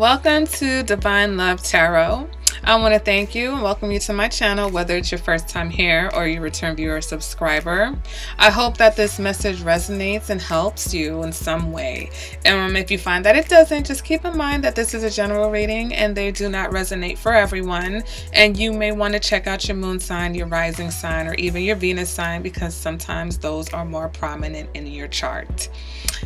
Welcome to Divine Love Tarot. I want to thank you and welcome you to my channel, whether it's your first time here or you return viewer or subscriber. I hope that this message resonates and helps you in some way. If you find that it doesn't, just keep in mind that this is a general reading and they do not resonate for everyone. And you may want to check out your moon sign, your rising sign, or even your Venus sign, because sometimes those are more prominent in your chart.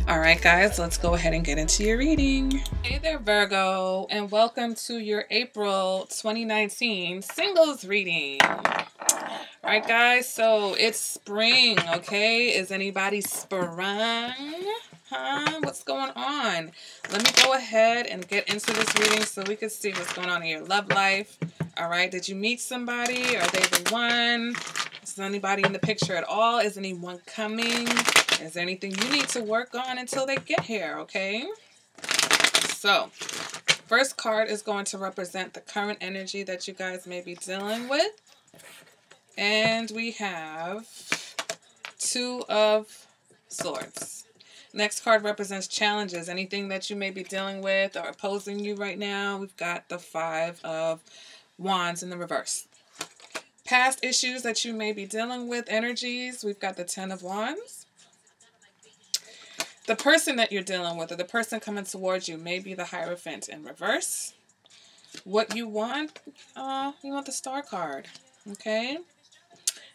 All right, guys, let's go ahead and get into your reading. Hey there, Virgo, and welcome to your April 2019 singles reading. All right, guys, so it's spring, okay? Is anybody sprung? Huh? What's going on? Let me go ahead and get into this reading so we can see what's going on in your love life. All right, did you meet somebody? Are they the one? Is anybody in the picture at all? Is anyone coming? Is there anything you need to work on until they get here, okay? So, first card is going to represent the current energy that you guys may be dealing with. And we have Two of Swords. Next card represents challenges, anything that you may be dealing with or opposing you right now. We've got the Five of Wands in the reverse. Past issues that you may be dealing with, energies, we've got the Ten of Wands. The person that you're dealing with or the person coming towards you may be the Hierophant in reverse. What you want the Star card, okay?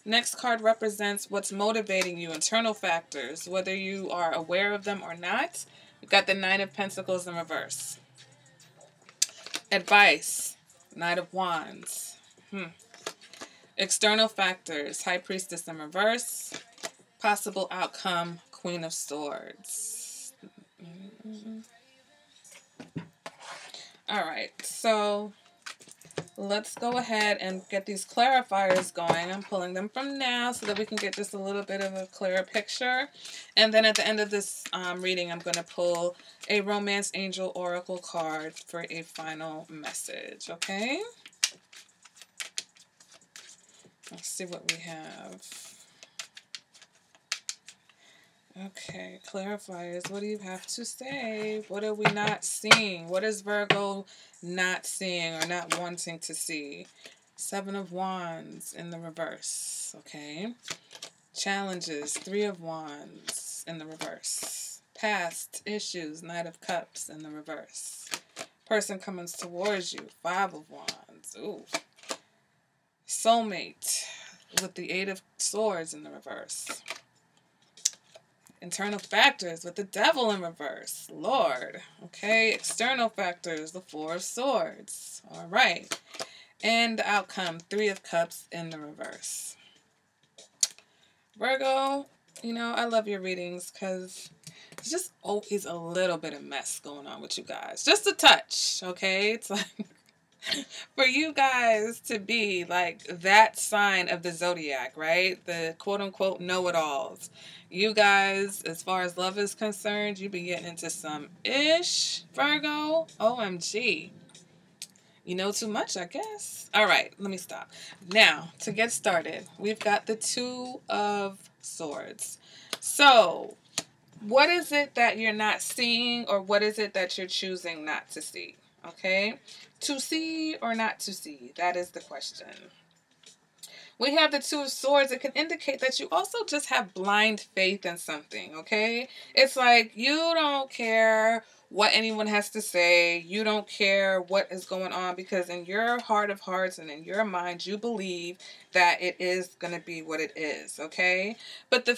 Next card represents what's motivating you, internal factors, whether you are aware of them or not. We've got the Nine of Pentacles in reverse. Advice, Knight of Wands. External factors, High Priestess in reverse. Possible outcome, Queen of Swords. All right, so let's go ahead and get these clarifiers going. I'm pulling them from now so that we can get just a little bit of a clearer picture. And then at the end of this reading, I'm going to pull a Romance Angel Oracle card for a final message, okay? Let's see what we have. Okay, clarifiers, what do you have to say? What are we not seeing? What is Virgo not seeing or not wanting to see? Seven of Wands in the reverse, okay? Challenges, Three of Wands in the reverse. Past issues, Knight of Cups in the reverse. Person coming towards you, Five of Wands. Ooh. Soulmate with the Eight of Swords in the reverse. Internal factors with the Devil in reverse. Lord. Okay. External factors, the Four of Swords. All right. And the outcome, Three of Cups in the reverse. Virgo, you know, I love your readings because it's just always a little bit of mess going on with you guys. Just a touch, okay? It's like for you guys to be like that sign of the zodiac, right? The quote-unquote know-it-alls. You guys, as far as love is concerned, you be getting into some ish, Virgo. OMG. You know too much, I guess. All right, let me stop. Now, to get started, we've got the Two of Swords. So, what is it that you're not seeing, or what is it that you're choosing not to see? Okay? To see or not to see? That is the question. We have the Two of Swords. It can indicate that you also just have blind faith in something, okay? It's like you don't care what anyone has to say. You don't care what is going on because in your heart of hearts and in your mind, you believe that it is going to be what it is, okay? But the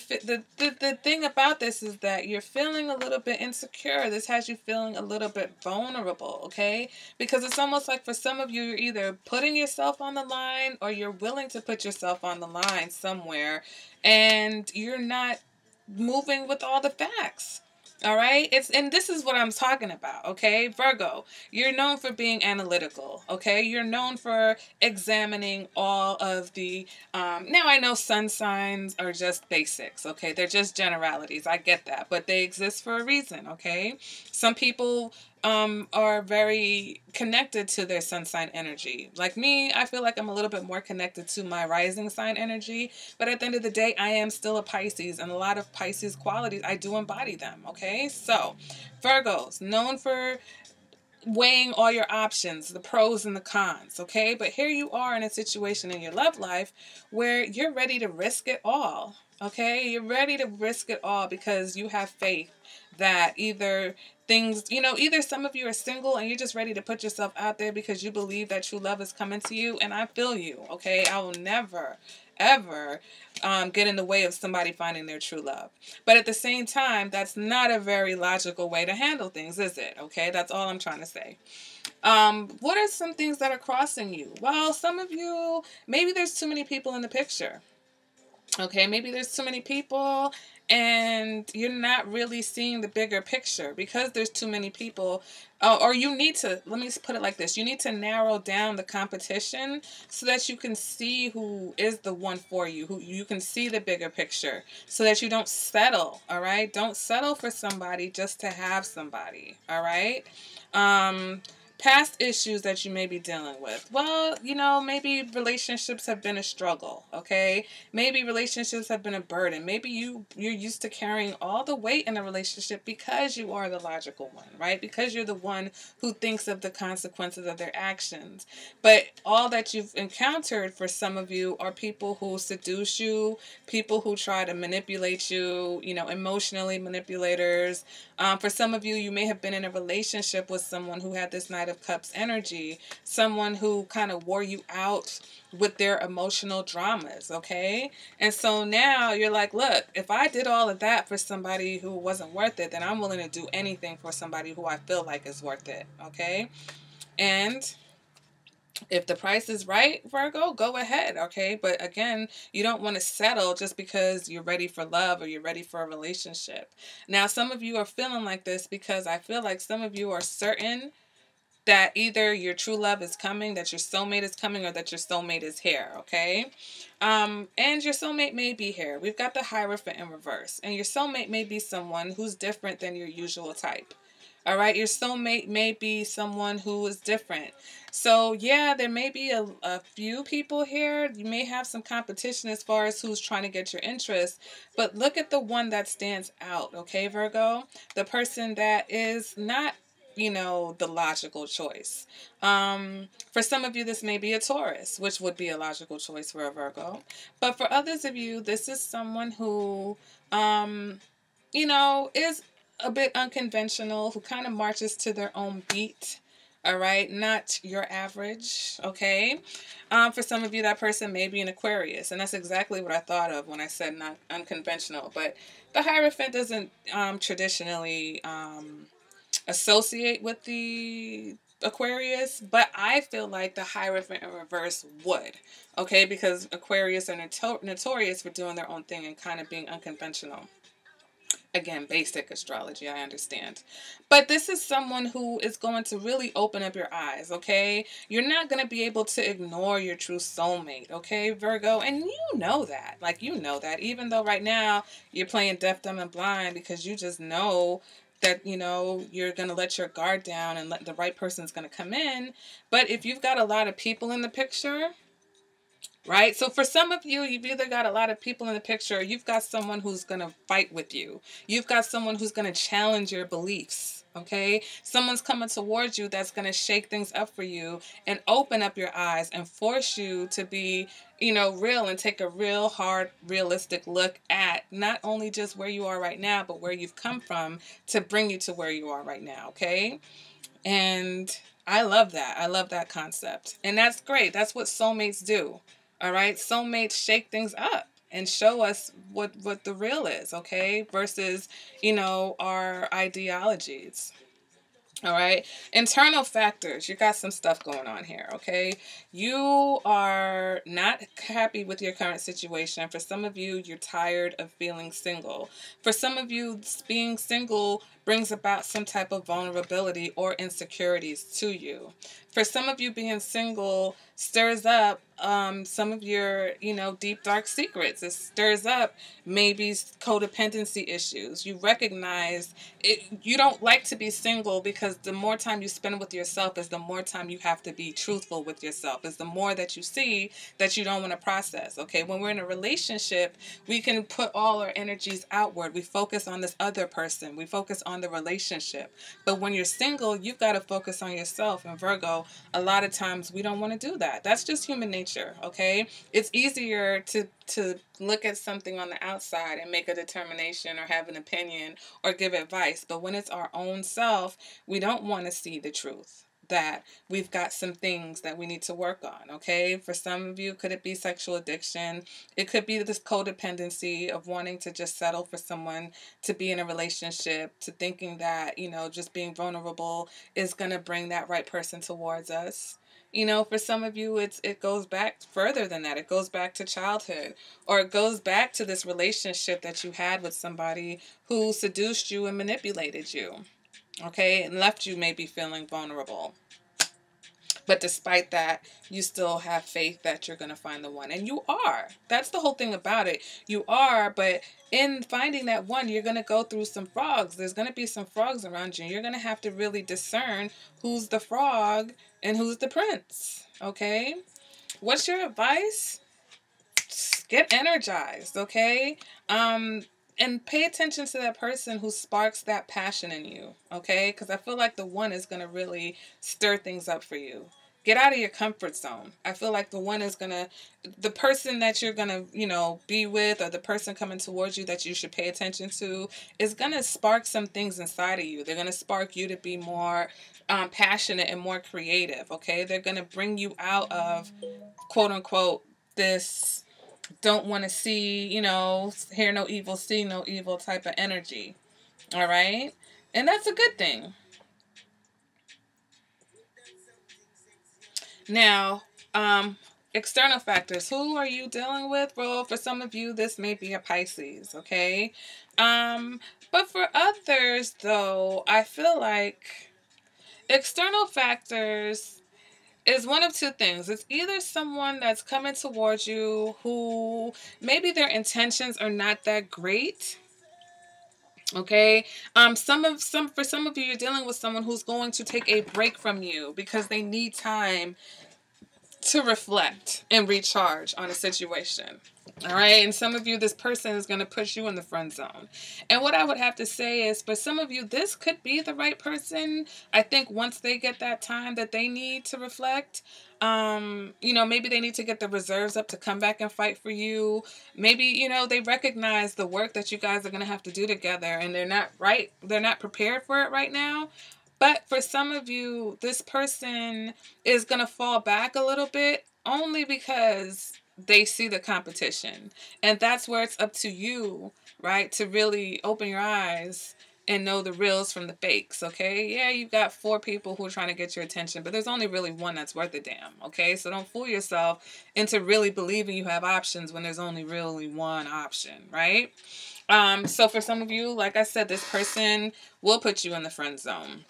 thing about this is that you're feeling a little bit insecure. This has you feeling a little bit vulnerable, okay? Because it's almost like for some of you, you're either putting yourself on the line or you're willing to put yourself on the line somewhere and you're not moving with all the facts. All right. And this is what I'm talking about. OK, Virgo, you're known for being analytical. OK, you're known for examining all of the now I know sun signs are just basics. OK, they're just generalities. I get that. But they exist for a reason. OK, some people are very connected to their sun sign energy. Like me, I feel like I'm a little bit more connected to my rising sign energy. But at the end of the day, I am still a Pisces. And a lot of Pisces qualities, I do embody them. Okay, so Virgos, known for weighing all your options, the pros and the cons, okay? But here you are in a situation in your love life where you're ready to risk it all, okay? You're ready to risk it all because you have faith that either things, either some of you are single and you're just ready to put yourself out there because you believe that true love is coming to you. And I feel you, okay? I will never, ever get in the way of somebody finding their true love. But at the same time, that's not a very logical way to handle things, is it? Okay, that's all I'm trying to say. What are some things that are crossing you? Well, some of you, maybe there's too many people in the picture. Okay, maybe there's too many people and you're not really seeing the bigger picture because there's too many people. Or you need to, let me put it like this, you need to narrow down the competition so that you can see who is the one for you, who you can see the bigger picture so that you don't settle, all right? Don't settle for somebody just to have somebody, all right? Past issues that you may be dealing with. Well, maybe relationships have been a struggle, okay? Maybe relationships have been a burden. Maybe you're used to carrying all the weight in a relationship because you are the logical one, right? Because you're the one who thinks of the consequences of their actions. But all that you've encountered for some of you are people who seduce you, people who try to manipulate you, emotionally manipulators. For some of you, you may have been in a relationship with someone who had this Knight of Cups energy, someone who kind of wore you out with their emotional dramas, okay? And so now you're like, look, if I did all of that for somebody who wasn't worth it, then I'm willing to do anything for somebody who I feel like is worth it, okay? And if the price is right, Virgo, go ahead, okay? But again, you don't want to settle just because you're ready for love or you're ready for a relationship. Now, some of you are feeling like this because I feel like some of you are certain that either your true love is coming, that your soulmate is coming, or that your soulmate is here, okay? And your soulmate may be here. We've got the Hierophant in reverse. And your soulmate may be someone who's different than your usual type. All right, your soulmate may be someone who is different. So, yeah, there may be a few people here. You may have some competition as far as who's trying to get your interest. But look at the one that stands out, okay, Virgo? The person that is not the logical choice. For some of you, this may be a Taurus, which would be a logical choice for a Virgo. But for others of you, this is someone who, is a bit unconventional, who kind of marches to their own beat. All right, not your average, okay? For some of you, that person may be an Aquarius, and that's exactly what I thought of when I said not unconventional. But the Hierophant doesn't traditionally associate with the Aquarius, but I feel like the Hierophant in reverse would, okay? Because Aquarius are notorious for doing their own thing and kind of being unconventional. Again, basic astrology, I understand. But this is someone who is going to really open up your eyes, okay? You're not going to be able to ignore your true soulmate, okay, Virgo? And you know that. Like, you know that. Even though right now you're playing deaf, dumb, and blind because you just know that, you're going to let your guard down and let the right person's going to come in. But if you've got a lot of people in the picture, right? So for some of you, you've either got a lot of people in the picture or you've got someone who's going to fight with you. You've got someone who's going to challenge your beliefs, okay? Someone's coming towards you that's going to shake things up for you and open up your eyes and force you to be, real and take a real hard, realistic look at not only just where you are right now, but where you've come from to bring you to where you are right now, okay? And I love that. I love that concept. And that's great. That's what soulmates do. All right. Soulmates shake things up and show us what the real is. Okay. Versus, our ideologies. All right. Internal factors. You got some stuff going on here. Okay. You are not happy with your current situation. For some of you, you're tired of feeling single. For some of you, being single brings about some type of vulnerability or insecurities to you. For some of you, being single stirs up some of your, deep, dark secrets. It stirs up maybe codependency issues. You recognize it. You don't like to be single because the more time you spend with yourself is the more time you have to be truthful with yourself. Is the more that you see that you don't want to process. Okay, when we're in a relationship, we can put all our energies outward. We focus on this other person. We focus on the relationship. But when you're single, you've got to focus on yourself. And Virgo, a lot of times we don't want to do that. That's just human nature, okay? It's easier to look at something on the outside and make a determination or have an opinion or give advice. But when it's our own self, we don't want to see the truth, that we've got some things that we need to work on, okay? For some of you, could it be sexual addiction? It could be this codependency of wanting to just settle for someone to be in a relationship, to thinking that, you know, just being vulnerable is going to bring that right person towards us. You know, for some of you, it goes back further than that. It goes back to childhood, or it goes back to this relationship that you had with somebody who seduced you and manipulated you, okay, and left you maybe feeling vulnerable. But despite that, you still have faith that you're going to find the one. And you are. That's the whole thing about it. You are, but in finding that one, you're going to go through some frogs. There's going to be some frogs around you. You're going to have to really discern who's the frog and who's the prince. Okay? What's your advice? Get energized, okay? And pay attention to that person who sparks that passion in you, okay? Because I feel like the one is going to really stir things up for you. Get out of your comfort zone. I feel like the one is going to, the person that you're going to, you know, be with, or the person coming towards you that you should pay attention to, is going to spark some things inside of you. They're going to spark you to be more passionate and more creative, okay? They're going to bring you out of, quote unquote, this don't want to see, you know, hear no evil, see no evil type of energy. All right? And that's a good thing. Now, external factors. Who are you dealing with? Well, for some of you, this may be a Pisces, okay? But for others, though, I feel like external factors is one of two things. It's either someone that's coming towards you who maybe their intentions are not that great. Okay. For some of you, you're dealing with someone who's going to take a break from you because they need time to reflect and recharge on a situation. All right. And some of you, this person is going to push you in the friend zone. And what I would have to say is, for some of you, this could be the right person. I think once they get that time that they need to reflect, you know, maybe they need to get the reserves up to come back and fight for you. Maybe, you know, they recognize the work that you guys are going to have to do together, and they're not prepared for it right now. But for some of you, this person is going to fall back a little bit only because they see the competition. And that's where it's up to you, right, to really open your eyes and know the reals from the fakes, okay? Yeah, you've got 4 people who are trying to get your attention, but there's only really one that's worth a damn, okay? So don't fool yourself into really believing you have options when there's only really one option, right? So for some of you, like I said, this person will put you in the friend zone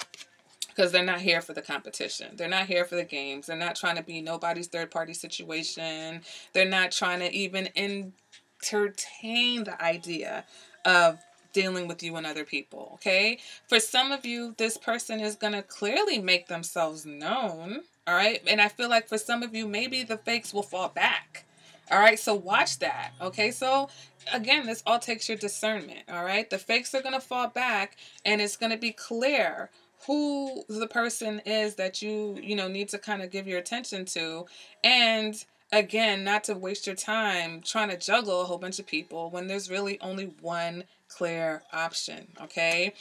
because they're not here for the competition. They're not here for the games. They're not trying to be nobody's third-party situation. They're not trying to even entertain the idea of dealing with you and other people, okay? For some of you, this person is going to clearly make themselves known, all right? And I feel like for some of you, maybe the fakes will fall back. All right, so watch that, okay? So, again, this all takes your discernment, all right? The fakes are going to fall back, and it's going to be clear who the person is that you need to kind of give your attention to. And, again, not to waste your time trying to juggle a whole bunch of people when there's really only one clear option, okay?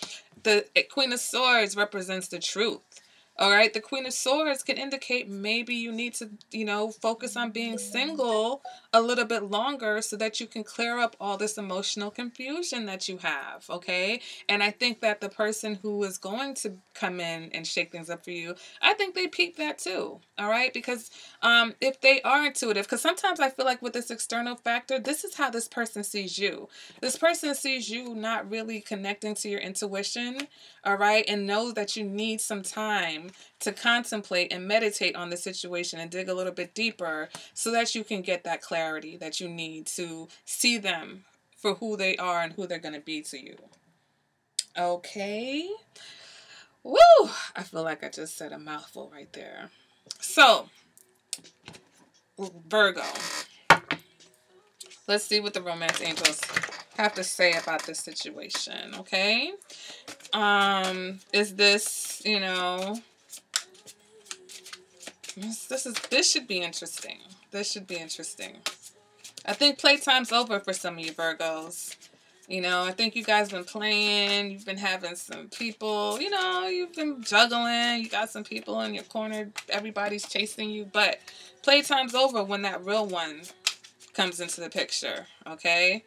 The Queen of Swords represents the truth. All right, the Queen of Swords can indicate maybe you need to, focus on being single a little bit longer so that you can clear up all this emotional confusion that you have, okay? And I think that the person who is going to come in and shake things up for you, I think they peep that too, all right? Because if they are intuitive, because sometimes I feel like with this external factor, this is how this person sees you. This person sees you not really connecting to your intuition, all right, and knows that you need some time to contemplate and meditate on the situation and dig a little bit deeper so that you can get that clarity that you need to see them for who they are and who they're going to be to you. Okay. Woo! I feel like I just said a mouthful right there. So, Virgo. Let's see what the romance angels have to say about this situation, okay? Is this, you know, this should be interesting. This should be interesting. I think playtime's over for some of you Virgos. You know, I think you guys been playing. You've been having some people, you know, you've been juggling. You got some people in your corner. Everybody's chasing you. But playtime's over when that real one comes into the picture, okay?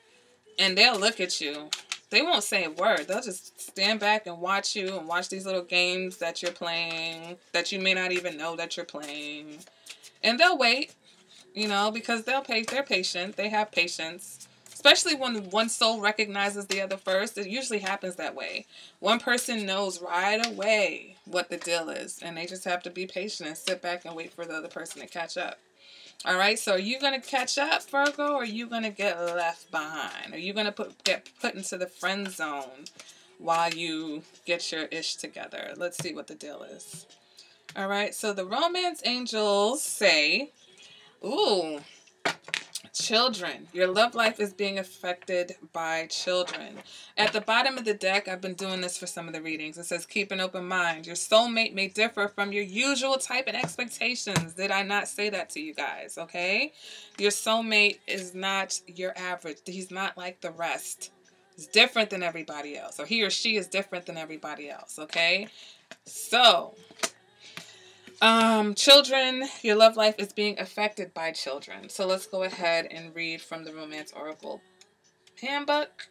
And they'll look at you. They won't say a word. They'll just stand back and watch you and watch these little games that you're playing that you may not even know that you're playing. And they'll wait, you know, because they're patient. They have patience. Especially when one soul recognizes the other first. It usually happens that way. One person knows right away what the deal is. And they just have to be patient and sit back and wait for the other person to catch up. All right, so are you going to catch up, Virgo, or are you going to get left behind? Are you going to get put into the friend zone while you get your ish together? Let's see what the deal is. All right, so the romance angels say, ooh, children. Your love life is being affected by children. At the bottom of the deck, I've been doing this for some of the readings. It says, keep an open mind. Your soulmate may differ from your usual type and expectations. Did I not say that to you guys? Okay? Your soulmate is not your average. He's not like the rest. He's different than everybody else. Or he or she is different than everybody else. Okay? So, children, your love life is being affected by children. So let's go ahead and read from the Romance Oracle Handbook.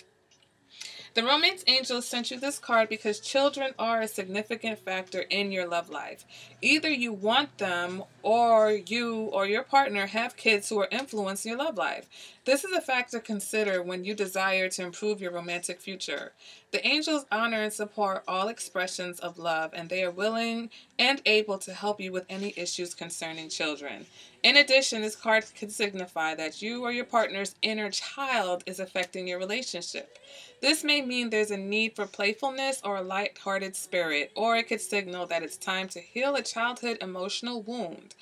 The romance angels sent you this card because children are a significant factor in your love life. Either you want them or you or your partner have kids who are influencing your love life. This is a factor to consider when you desire to improve your romantic future. The angels honor and support all expressions of love, and they are willing and able to help you with any issues concerning children. In addition, this card could signify that you or your partner's inner child is affecting your relationship. This may mean there's a need for playfulness or a light-hearted spirit, or it could signal that it's time to heal a childhood emotional wound.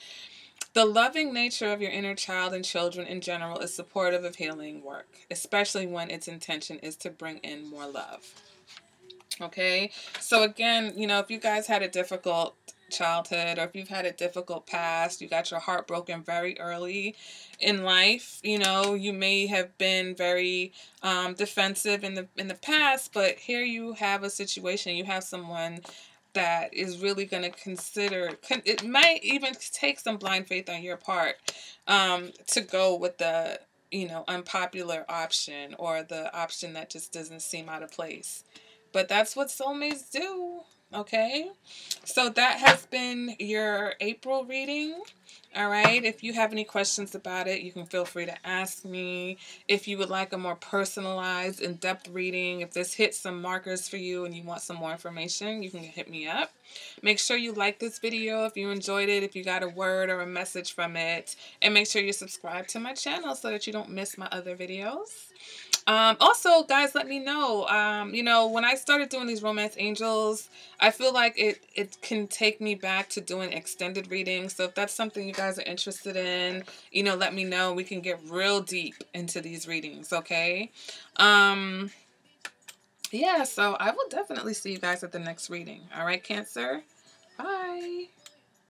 The loving nature of your inner child and children in general is supportive of healing work, especially when its intention is to bring in more love. Okay, so again, you know, if you guys had a difficult childhood or if you've had a difficult past, you got your heart broken very early in life, you know, you may have been very defensive in the past, but here you have a situation, you have someone that is really going to consider, it might even take some blind faith on your part to go with the, you know, unpopular option or the option that just doesn't seem out of place. But that's what soulmates do, okay? So that has been your April reading. All right, if you have any questions about it, you can feel free to ask me. If you would like a more personalized, in-depth reading, if this hits some markers for you and you want some more information, you can hit me up. Make sure you like this video if you enjoyed it, if you got a word or a message from it. And make sure you subscribe to my channel so that you don't miss my other videos. Also, guys, let me know, you know, when I started doing these romance angels, I feel like it can take me back to doing extended readings. So if that's something you guys are interested in, you know, let me know. We can get real deep into these readings, okay? Yeah, so I will definitely see you guys at the next reading. All right, Cancer? Bye.